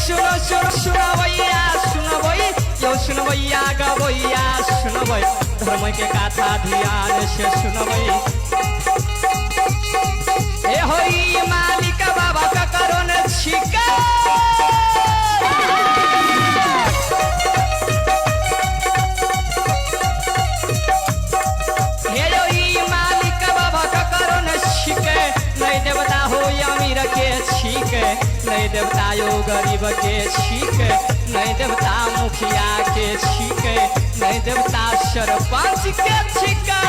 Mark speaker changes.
Speaker 1: सुनो सुनो सुनो भैया सुनो भाई यो सुनो भैया गवैया सुनो भाई धर्म के कथा ध्यान से सुनो भाई ए होई मालिक बाबा का करो न छिका हे होई मालिक बाबा का करो न छिके नहीं देवता हो अमीर के छिके नहीं देवता यो गरीब के छिके नहीं देवता मुखिया के छिके नहीं देवता सरपंच के छिका